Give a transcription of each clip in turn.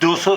200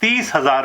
30,000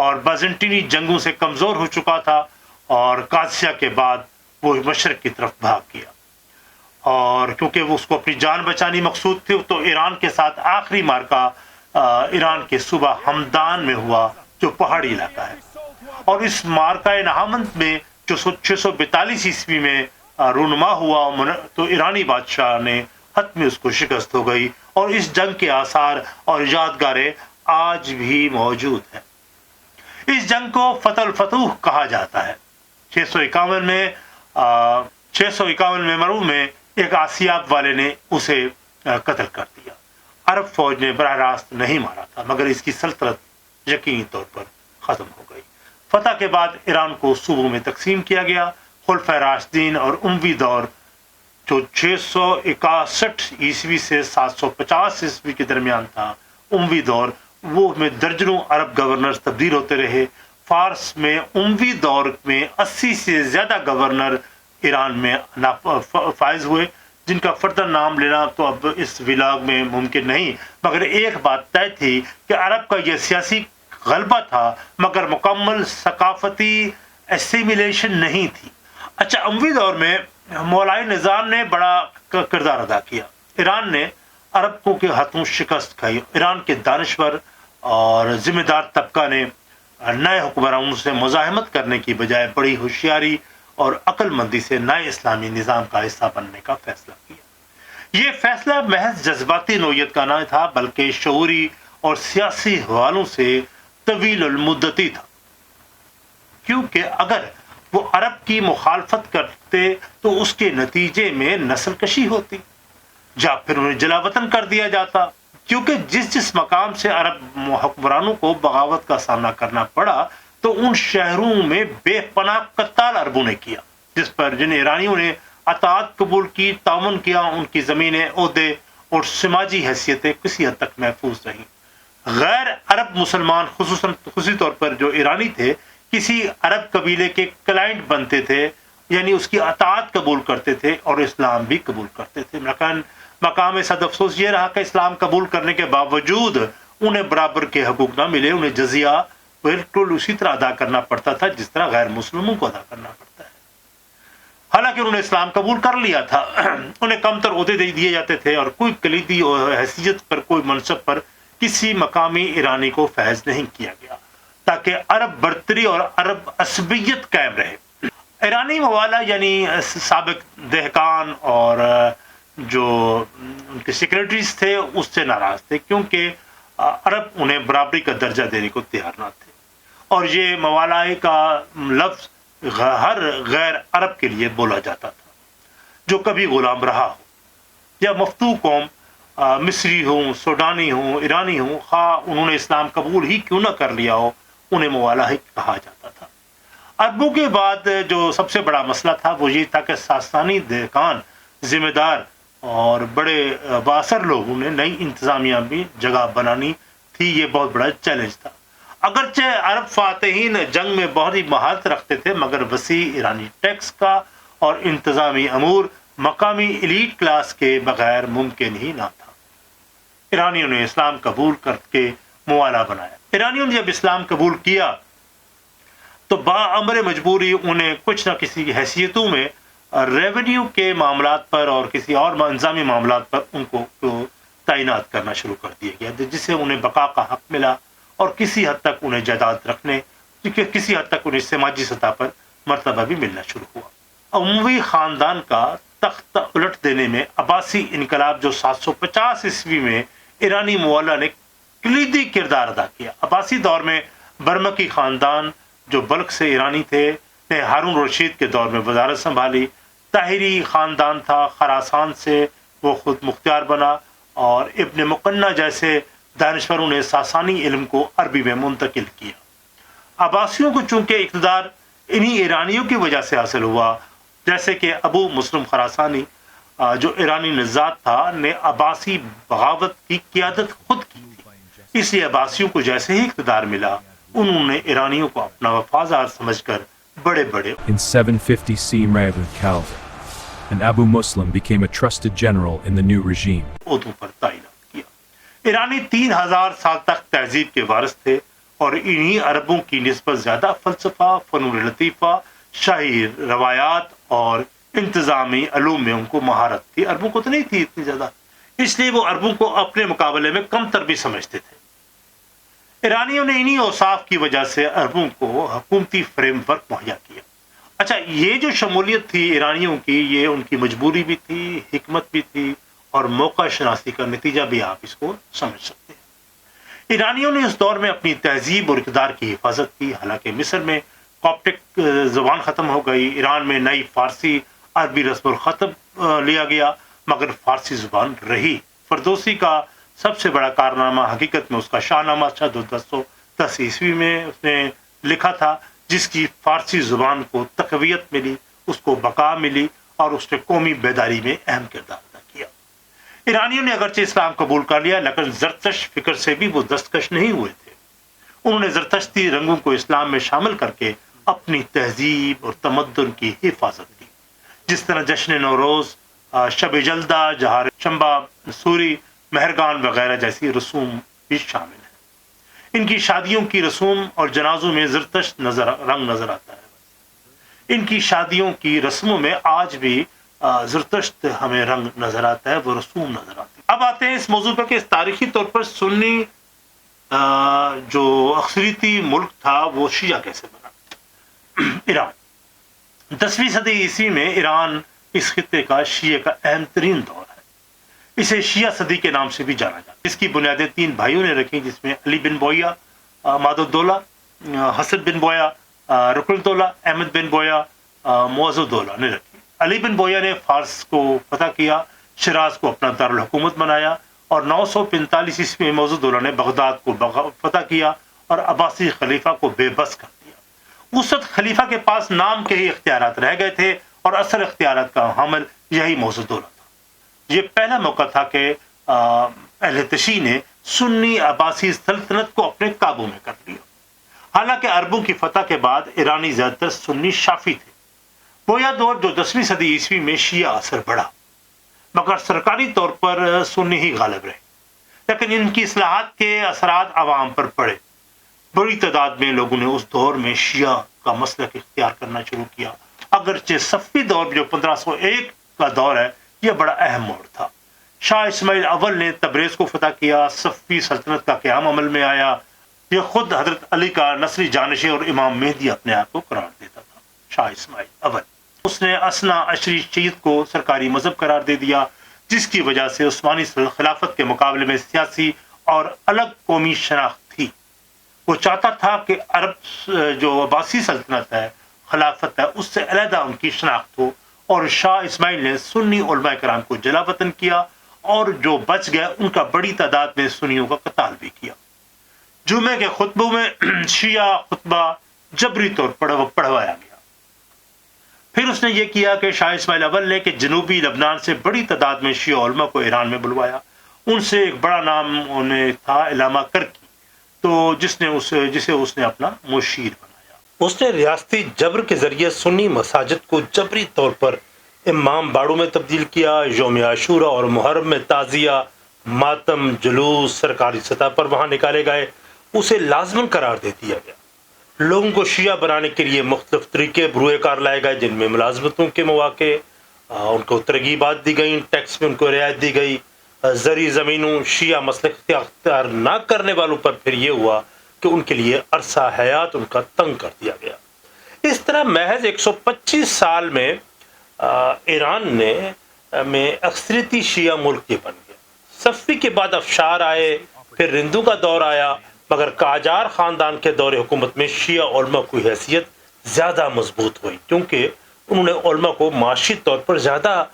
اور بازنطینی جنگوں سے کمزور ہو چکا تھا اور قادسیہ کے بعد وہ مشرق کی طرف بھاگ گیا، اور کیونکہ وہ اس کو اپنی جان بچانی مقصود تھی تو ایران کے ساتھ آخری مارکا ایران کے صوبہ ہمدان میں ہوا جو پہاڑی علاقہ ہے، اور اس مارکہ نہامند میں جو 642 عیسوی میں رونما ہوا تو ایرانی بادشاہ نے حتمی اس کو شکست ہو گئی، اور اس جنگ کے آثار اور یادگاریں آج بھی موجود ہیں۔ اس جنگ کو فتح الفتوح کہا جاتا ہے۔ 651 میں مرو میں ایک آسیاب والے نے اسے قتل کر دیا۔ عرب فوج نے براہ راست نہیں مارا تھا، مگر اس کی سلطنت یقینی طور پر ختم ہو گئی۔ فتح کے بعد ایران کو صوبوں میں تقسیم کیا گیا۔ خلفائے راشدین اور اموی دور جو 661 عیسوی سے 750 عیسوی کے درمیان تھا، اموی دور، وہ میں درجنوں عرب گورنر تبدیل ہوتے رہے۔ فارس میں اموی دور میں 80 سے زیادہ گورنر ایران میں فائز ہوئے، جن کا فرداً نام لینا تو اب اس ولاگ میں ممکن نہیں، مگر ایک بات طے تھی کہ عرب کا یہ سیاسی غلبہ تھا مگر مکمل ثقافتی ایسیمیلیشن نہیں تھی۔ اچھا، اموی دور میں مولائی نظام نے بڑا کردار ادا کیا۔ ایران نے عرب کے ہاتھوں شکست کھائی۔ ایران کے دانشور اور ذمہ دار طبقہ نے نئے حکمرانوں سے مزاحمت کرنے کی بجائے بڑی ہوشیاری اور عقل مندی سے نئے اسلامی نظام کا حصہ بننے کا فیصلہ کیا۔ یہ فیصلہ محض جذباتی نوعیت کا نہ تھا بلکہ شعوری اور سیاسی حوالوں سے طویل المدتی تھا، کیونکہ اگر وہ عرب کی مخالفت کرتے تو اس کے نتیجے میں نسل کشی ہوتی یا پھر انہیں جلا وطن کر دیا جاتا، کیونکہ جس مقام سے عرب حکمرانوں کو بغاوت کا سامنا کرنا پڑا تو ان شہروں میں بے پناہ قتال عربوں نے کیا، جن ایرانیوں نے اطاعت قبول کی، تعاون کیا، ان کی زمینیں، عہدے اور سماجی حیثیتیں کسی حد تک محفوظ رہیں۔ غیر عرب مسلمان خصوصی طور پر جو ایرانی تھے کسی عرب قبیلے کے کلائنٹ بنتے تھے، یعنی اس کی اطاعت قبول کرتے تھے اور اسلام بھی قبول کرتے تھے۔ مقام صد افسوس یہ رہا کہ اسلام قبول کرنے کے باوجود انہیں برابر کے حقوق نہ ملے، انہیں جزیہ بالکل اسی طرح ادا کرنا پڑتا تھا جس طرح غیر مسلموں کو ادا کرنا پڑتا ہے۔ حالانکہ انہوں نے اسلام قبول کر لیا تھا، انہیں کم تر عہدے دیے جاتے تھے اور کوئی کلیدی حیثیت پر، کوئی منصب پر کسی مقامی ایرانی کو فیض نہیں کیا گیا تاکہ عرب برتری اور عرب عصبیت قائم رہے۔ ایرانی موالا یعنی سابق دہقان اور جو ان کے سیکریٹریز تھے اس سے ناراض تھے، کیونکہ عرب انہیں برابری کا درجہ دینے کو تیار نہ تھے، اور یہ موالائی کا لفظ ہر غیر عرب کے لیے بولا جاتا تھا جو کبھی غلام رہا ہو، یا مفتو قوم مصری ہوں، سوڈانی ہوں، ایرانی ہوں، خواہ انہوں نے اسلام قبول ہی کیوں نہ کر لیا ہو، انہیں موالا ہی کہا جاتا تھا۔ عربوں کے بعد جو سب سے بڑا مسئلہ تھا وہ یہ تھا کہ ساسانی دہقان، ذمہ دار اور بڑے بااثر لوگوں نے نئی انتظامیہ بھی جگہ بنانی تھی، یہ بہت بڑا چیلنج تھا۔ اگرچہ عرب فاتحین جنگ میں بہت ہی مہارت رکھتے تھے مگر وسیع ایرانی ٹیکس کا اور انتظامی امور مقامی ایلیٹ کلاس کے بغیر ممکن ہی نہ تھا۔ ایرانیوں نے اسلام قبول کر کے موالا بنایا۔ ایرانیوں نے جب اسلام قبول کیا تو بامر مجبوری انہیں کچھ نہ کسی حیثیتوں میں ریونیو کے معاملات پر اور کسی اور انتظامی معاملات پر ان کو تعینات کرنا شروع کر دیا گیا، جس سے انہیں بقا کا حق ملا اور کسی حد تک انہیں جائیداد رکھنے، کسی حد تک انہیں سماجی سطح پر مرتبہ بھی ملنا شروع ہوا۔ اموی خاندان کا تخت الٹ دینے میں عباسی انقلاب جو 750 عیسوی میں ایرانی موالا نے کلیدی کردار ادا کیا۔ عباسی دور میں برمکی خاندان جو بلخ سے ایرانی تھے نے ہارون رشید کے دور میں وزارت سنبھالی۔ طاہری خاندان تھا، خراسان سے وہ خود مختار بنا، اور ابن مقنع جیسے دانشوروں نے ساسانی علم کو عربی میں منتقل کیا۔ عباسیوں کو چونکہ اقتدار انہی ایرانیوں کی وجہ سے حاصل ہوا، جیسے کہ ابو مسلم خراسانی جو ایرانی نژاد تھا نے عباسی بغاوت کی قیادت خود کی تھی، اس لیے عباسیوں کو جیسے ہی اقتدار ملا انہوں نے ایرانیوں کو اپنا وفادار سمجھ کر بڑے بڑے In 750 Ma'bad Calvin, and Abu Muslim became a trusted general in the new regime. عہدوں پر تعینات کیا۔ ایرانی 3000 سال تک تہذیب کے وارث تھے، اور انہی عربوں کی نسبت زیادہ فلسفہ، فنون لطیفہ، شاہی روایات اور انتظامی علوم میں ان کو مہارت تھی۔ عربوں کو تو نہیں تھی اتنی زیادہ، اس لیے وہ عربوں کو اپنے مقابلے میں کم تر بھی سمجھتے تھے۔ ایرانیوں نے انہی اوصاف کی وجہ سے عربوں کو حکومتی فریم ورک مہیا کیا۔ اچھا، یہ جو شمولیت تھی ایرانیوں کی، یہ ان کی مجبوری بھی تھی، حکمت بھی تھی، اور موقع شناسی کا نتیجہ بھی آپ اس کو سمجھ سکتے ہیں۔ ایرانیوں نے اس دور میں اپنی تہذیب اور اقتدار کی حفاظت کی۔ حالانکہ مصر میں کاپٹک زبان ختم ہو گئی، ایران میں نئی فارسی عربی رسم الخط لیا گیا، مگر فارسی زبان رہی۔ فردوسی کا سب سے بڑا کارنامہ حقیقت میں اس کا شاہ نامہ 1210 عیسوی میں اس نے لکھا تھا، جس کی فارسی زبان کو تقویت ملی، اس کو بقا ملی، اور اس نے قومی بیداری میں اہم کردار ادا کیا۔ ایرانیوں نے اگرچہ اسلام قبول کر لیا، لیکن زرتشت فکر سے بھی وہ دستکش نہیں ہوئے تھے۔ انہوں نے زرتشتی رنگوں کو اسلام میں شامل کر کے اپنی تہذیب اور تمدن کی حفاظت کی، جس طرح جشن نوروز، شب جلدہ، جہار شمبا سوری، مہرگان وغیرہ جیسی رسوم بھی شامل ہیں۔ ان کی شادیوں کی رسوم اور جنازوں میں زرتشت رنگ نظر آتا ہے۔ ان کی شادیوں کی رسموں میں آج بھی زرتشت ہمیں رنگ نظر آتا ہے، وہ رسوم نظر آتی ہے۔ اب آتے ہیں اس موضوع پر کہ اس تاریخی طور پر سنی جو اکثریتی ملک تھا وہ شیعہ کیسے بنا۔ ایران 10ویں صدی عیسوی میں ایران اس خطے کا شیعہ کا اہم ترین دور ہے۔ اسے شیعہ صدی کے نام سے بھی جانا جاتا ہے۔ اس کی بنیادیں 3 بھائیوں نے رکھی، جس میں علی بن بویا، ماد الدولہ، حسن بن بویا، رکن الدولہ، احمد بن بویا، معز الدولہ نے رکھی۔ علی بن بویا نے فارس کو فتح کیا، شیراز کو اپنا دارالحکومت بنایا، اور 945 عیسوی میں معز الدولہ نے بغداد کو فتح کیا اور عباسی خلیفہ کو بے بس کر دیا۔ اس وقت خلیفہ کے پاس نام کے ہی اختیارات رہ گئے تھے، اور اصل اختیارات کا حامل یہی معز الدولہ تھا۔ یہ پہلا موقع تھا کہ اہل تشیع نے سنی عباسی سلطنت کو اپنے قابو میں کر لیا۔ حالانکہ عربوں کی فتح کے بعد ایرانی زیادہ تر سنی شافی تھے۔ بویا دور جو 10ویں صدی عیسوی میں شیعہ اثر بڑھا، مگر سرکاری طور پر سنی ہی غالب رہے، لیکن ان کی اصلاحات کے اثرات عوام پر پڑے۔ بڑی تعداد میں لوگوں نے اس دور میں شیعہ کا مسلک اختیار کرنا شروع کیا۔ اگرچہ صفوی دور جو 1501 کا دور ہے، یہ بڑا اہم موڑ تھا۔ شاہ اسماعیل اول نے تبریز کو فتح کیا، صفوی سلطنت کا قیام عمل میں آیا۔ یہ خود حضرت علی کا نسلی جانشین اور امام مہدی اپنے آپ کو قرار دیتا تھا۔ شاہ اسماعیل اول، اس نے اثنا عشری شیعت کو سرکاری مذہب قرار دے دیا، جس کی وجہ سے عثمانی خلافت کے مقابلے میں سیاسی اور الگ قومی شناخت تھی۔ وہ چاہتا تھا کہ عرب جو عباسی سلطنت ہے، خلافت ہے، اس سے علیحدہ ان کی شناخت ہو، اور شاہ اسماعیل نے سنی علماء کرام کو جلا وطن کیا، اور جو بچ گئے ان کا بڑی تعداد میں سنیوں کا قتال بھی کیا۔ جمعے کے خطبوں میں شیعہ خطبہ جبری طور پر پڑھوایا گیا۔ پھر اس نے یہ کیا کہ شاہ اسماعیل اول نے کہ جنوبی لبنان سے بڑی تعداد میں شیعہ علماء کو ایران میں بلوایا۔ ان سے ایک بڑا نام انہیں تھا علامہ کرکی، تو جسے اس نے اپنا مشیر بنایا۔ اس نے ریاستی جبر کے ذریعے سنی مساجد کو جبری طور پر امام باڑوں میں تبدیل کیا۔ یوم عاشورہ اور محرم میں تعزیہ، ماتم، جلوس سرکاری سطح پر وہاں نکالے گئے، اسے لازمن قرار دے دیا گیا۔ لوگوں کو شیعہ بنانے کے لیے مختلف طریقے بروئے کار لائے گئے، جن میں ملازمتوں کے مواقع، ان کو ترغیبات دی گئیں، ٹیکس میں ان کو رعایت دی گئی، زرعی زمینوں، شیعہ مسلک اختیار نہ کرنے والوں پر پھر یہ ہوا کہ ان کے لیے عرصہ حیات ان کا تنگ کر دیا گیا۔ اس طرح محض 125 سال میں ایران میں اکثریتی شیعہ ملک یہ بن گیا۔ صفوی کے بعد افشار آئے، پھر رندوں کا دور آیا، مگر قاجار خاندان کے دور حکومت میں شیعہ علماء کی حیثیت زیادہ مضبوط ہوئی، کیونکہ انہوں نے علماء کو معاشی طور پر زیادہ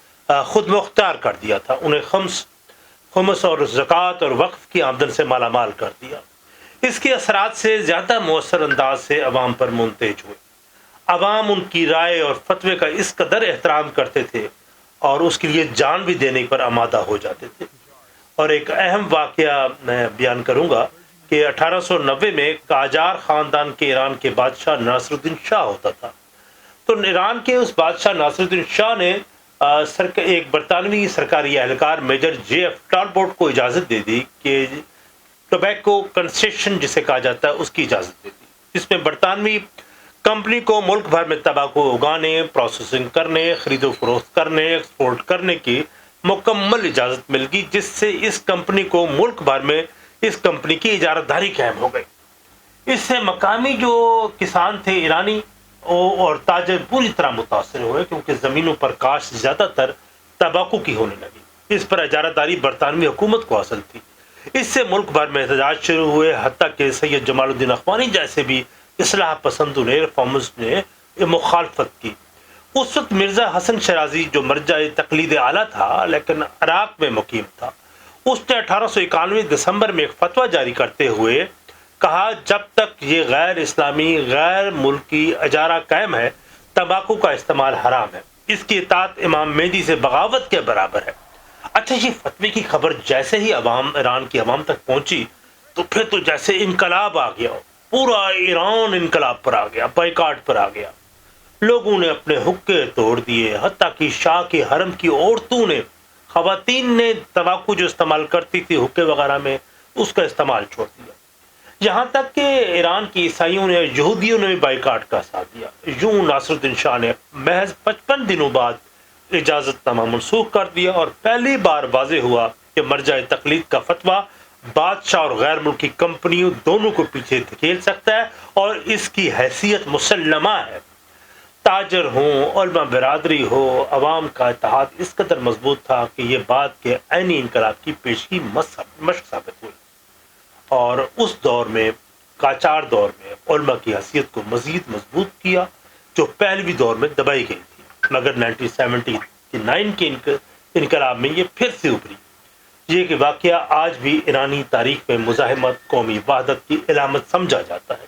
خود مختار کر دیا تھا۔ انہیں خمس اور زکوٰۃ اور وقف کی آمدن سے مالا مال کر دیا۔ اس کے اثرات سے زیادہ مؤثر انداز سے عوام پر منتج ہوئے۔ عوام ان کی رائے اور فتوے کا اس قدر احترام کرتے تھے اور اس کے لیے جان بھی دینے پر آمادہ ہو جاتے تھے۔ اور ایک اہم واقعہ میں بیان کروں گا کہ 1890 میں قاجار خاندان کے ایران کے بادشاہ ناصر الدین شاہ ہوتا تھا۔ تو ایران کے اس بادشاہ ناصر الدین شاہ نے ایک برطانوی سرکاری اہلکار میجر جے ایف ٹالبوٹ کو اجازت دے دی کہ ٹوبیکو کنسیشن جسے کہا جاتا ہے اس کی اجازت دیتی، جس میں برطانوی کمپنی کو ملک بھر میں تمباکو اگانے، پروسیسنگ کرنے، خرید و فروخت کرنے، ایکسپورٹ کرنے کی مکمل اجازت مل گئی، جس سے اس کمپنی کو ملک بھر میں اس کمپنی کی اجارہ داری قائم ہو گئی۔ اس سے مقامی جو کسان تھے ایرانی اور تاجر پوری طرح متاثر ہوئے، کیونکہ زمینوں پر کاشت زیادہ تر تمباکو کی ہونے لگی۔ اس پر اجارہ داری برطانوی حکومت کو حاصل تھی۔ اس سے ملک بھر میں احتجاج شروع ہوئے، حتیٰ کہ سید جمال الدین اخوانی جیسے بھی اصلاح پسندوں نے، ریفارمرز نے مخالفت کی۔ اس وقت مرزا حسن شیرازی جو مرجع تقلید اعلیٰ تھا لیکن عراق میں مقیم تھا، اس نے 1891 دسمبر میں ایک فتویٰ جاری کرتے ہوئے کہا جب تک یہ غیر اسلامی غیر ملکی اجارہ قائم ہے تمباکو کا استعمال حرام ہے، اس کی اطاعت امام مہدی سے بغاوت کے برابر ہے۔ اچھا، یہ فتوے کی خبر جیسے ہی ایران کی عوام تک پہنچی تو پھر تو جیسے انقلاب آ گیا، پورا ایران انقلاب پر آ گیا، بائیکاٹ پر آ گیا۔ لوگوں نے اپنے حقے توڑ دیے، حتیٰ کہ شاہ کے حرم کی عورتوں نے، خواتین نے تمباکو جو استعمال کرتی تھی حقے وغیرہ میں، اس کا استعمال چھوڑ دیا۔ یہاں تک کہ ایران کی عیسائیوں نے، یہودیوں نے بھی بائیکاٹ کا ساتھ دیا۔ یوں ناصر الدین شاہ نے محض 55 دنوں بعد اجازت نامہ منسوخ کر دیا، اور پہلی بار واضح ہوا کہ مرجع تقلید کا فتویٰ بادشاہ اور غیر ملکی کمپنیوں دونوں کو پیچھے دھکیل سکتا ہے، اور اس کی حیثیت مسلمہ ہے۔ تاجر ہوں، علماء برادری ہو، عوام کا اتحاد اس قدر مضبوط تھا کہ یہ بات کے عینی انقلاب کی پیشگی مشق ثابت ہوئی، اور اس دور میں، قاجار دور میں، علماء کی حیثیت کو مزید مضبوط کیا جو پہلوی دور میں دبائی گئی تھی۔ مگر 1979 کے انقلاب میں یہ پھر سے ابھری۔ یہ کہ واقعہ آج بھی ایرانی تاریخ میں مزاحمت، قومی وحدت کی علامت سمجھا جاتا ہے،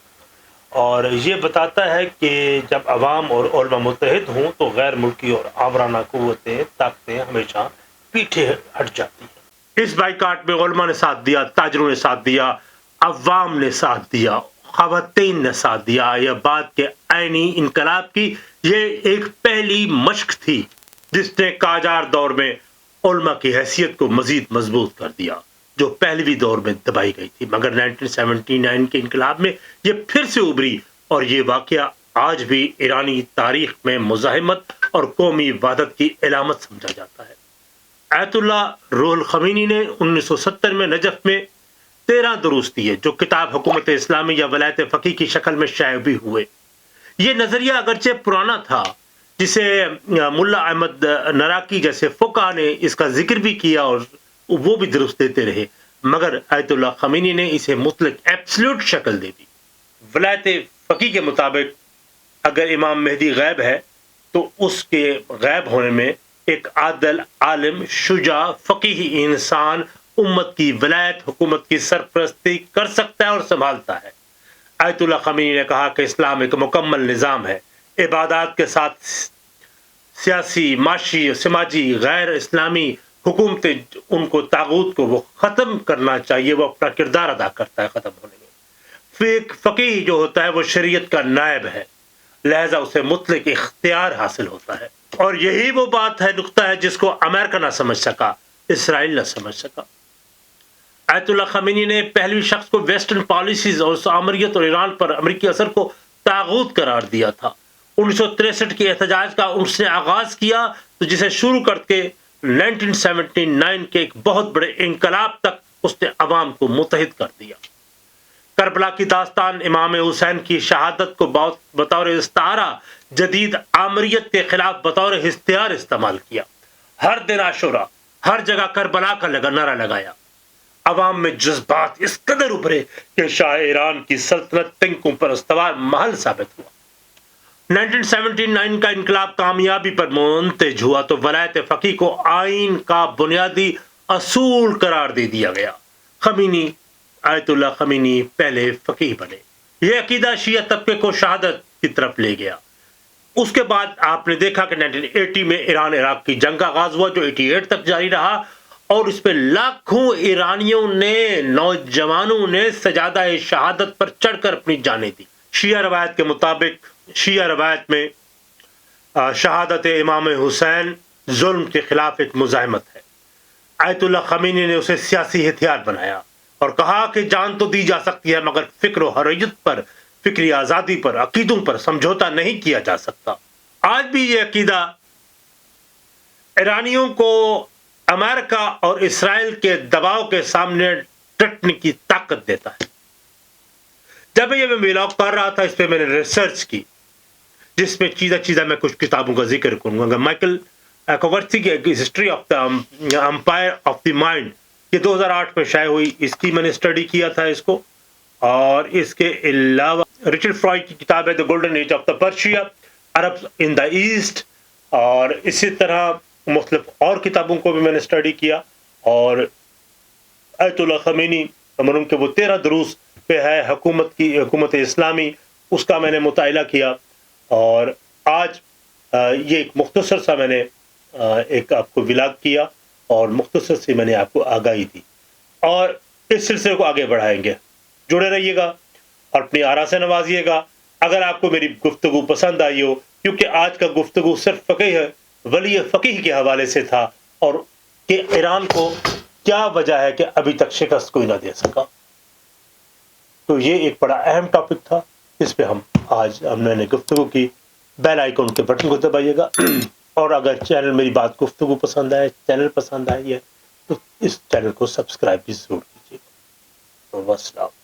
اور یہ بتاتا ہے کہ جب عوام اور علماء متحد ہوں تو غیر ملکی اور آورانہ قوتیں، طاقتیں ہمیشہ پیچھے ہٹ جاتی ہیں۔ اس بائیکاٹ میں علماء نے ساتھ دیا، تاجروں نے ساتھ دیا، عوام نے ساتھ دیا، خواتین نے ساتھ دیا۔ یہ بات کے عینی انقلاب کی یہ ایک پہلی مشق تھی جس نے قاجار دور میں علماء کی حیثیت کو مزید مضبوط کر دیا جو پہلوی دور میں دبائی گئی تھی۔ مگر 1979 کے انقلاب میں یہ پھر سے ابھری، اور یہ واقعہ آج بھی ایرانی تاریخ میں مزاحمت اور قومی وحدت کی علامت سمجھا جاتا ہے۔ آیت اللہ روح الخمینی نے 1970 میں نجف میں 13 دروس دیے جو کتاب حکومت اسلامی یا ولایت فقیہ کی شکل میں شائع بھی ہوئے۔ یہ نظریہ اگرچہ پرانا تھا، جسے ملا احمد نراقی جیسے فقہ نے اس کا ذکر بھی کیا اور وہ بھی درست دیتے رہے، مگر آیت اللہ خمینی نے اسے مطلق ایبسلیوٹ شکل دے دی۔ ولایت فقیہ کے مطابق اگر امام مہدی غیب ہے تو اس کے غیب ہونے میں ایک عادل، عالم، شجاع، فقیہ انسان امت کی ولایت، حکومت کی سرپرستی کر سکتا ہے اور سنبھالتا ہے۔ آیت اللہ خمینی نے کہا کہ اسلام ایک مکمل نظام ہے، عبادات کے ساتھ سیاسی، معاشی، سماجی غیر اسلامی حکومتیں ان کو طاغوت کو وہ ختم کرنا چاہیے، وہ اپنا کردار ادا کرتا ہے ختم ہونے میں۔ فقیہ جو ہوتا ہے وہ شریعت کا نائب ہے، لہذا اسے مطلق اختیار حاصل ہوتا ہے، اور یہی وہ بات ہے، نقطہ ہے جس کو امریکہ نہ سمجھ سکا، اسرائیل نہ سمجھ سکا۔ آیت اللہ خمینی نے پہلوی شخص کو ویسٹرن پالیسیز اور آمریت اور ایران پر امریکی اثر کو طاغوت قرار دیا تھا۔ 1963 کے احتجاج کا اس نے آغاز کیا تو جسے شروع کر کے 1979 کے ایک بہت بڑے انقلاب تک اس نے عوام کو متحد کر دیا۔ کربلا کی داستان امام حسین کی شہادت کو بطور استعارہ جدید آمریت کے خلاف بطور اشتہار استعمال کیا۔ ہر دن عاشورہ، ہر جگہ کربلا کا نعرہ لگایا۔ عوام میں جذبات اس قدر ابھرے کہ شاہ ایران کی سلطنت تنکوں پر استوار محل ثابت ہوا۔ 1979 کا انقلاب کامیابی پر منتج ہوا تو ولایت فقیہ کو آئین کا بنیادی اصول قرار دے دیا گیا۔ خمینی، آیت اللہ خمینی پہلے فقیہ بنے۔ یہ عقیدہ شیعہ طبقے کو شہادت کی طرف لے گیا۔ اس کے بعد آپ نے دیکھا کہ 1980 میں ایران عراق کی جنگ کا آغاز ہوا جو 88 تک جاری رہا، اور اس پہ لاکھوں ایرانیوں نے، نوجوانوں نے سجادہ شہادت پر چڑھ کر اپنی جانیں دی۔ شیعہ روایت کے مطابق، شیعہ روایت میں شہادت امام حسین ظلم کے خلاف ایک مزاحمت ہے۔ آیت اللہ خمینی نے اسے سیاسی ہتھیار بنایا۔ اور کہا کہ جان تو دی جا سکتی ہے مگر فکر و حریت پر، فکری آزادی پر، عقیدوں پر سمجھوتا نہیں کیا جا سکتا۔ آج بھی یہ عقیدہ ایرانیوں کو امریکہ اور اسرائیل کے دباؤ کے سامنے ڈٹنے کی طاقت دیتا ہے۔ جب یہ میں ولاگ کر رہا تھا اس پہ میں نے ریسرچ کی، جس میں چیزہ میں کچھ کتابوں کا ذکر کروں گا۔ مائیکل کوورسی کی history of the empire of the mind, یہ 2008 میں شائع ہوئی، اس کی میں نے اسٹڈی کیا تھا اس کو۔ اور اس کے علاوہ رچرڈ فرائڈ کی کتاب ہے the golden age of the Persia, عرب ان دا ایسٹ، اور اسی طرح مختلف اور کتابوں کو بھی میں نے اسٹڈی کیا۔ اور آیت اللہ خمینی مرحوم کے وہ 13 دروس پہ ہے حکومت اسلامی، اس کا میں نے مطالعہ کیا۔ اور آج یہ ایک مختصر سا میں نے ایک آپ کو ولاگ کیا اور مختصر سی میں نے آپ کو آگاہی دی، اور اس سلسلے کو آگے بڑھائیں گے۔ جڑے رہیے گا اور اپنی آرا سے نوازیے گا۔ اگر آپ کو میری گفتگو پسند آئی ہو، کیونکہ آج کا گفتگو صرف فقیہ ہے، ولی فقیہ کے حوالے سے تھا، اور کہ ایران کو کیا وجہ ہے کہ ابھی تک شکست کوئی نہ دے سکا، تو یہ ایک بڑا اہم ٹاپک تھا، اس پہ ہم نے گفتگو کی۔ بیل آئیکن کے بٹن کو دبائیے گا، اور اگر چینل میری بات گفتگو پسند آئے، چینل پسند آئی ہے، تو اس چینل کو سبسکرائب بھی ضرور کیجیے گا۔ والسلام۔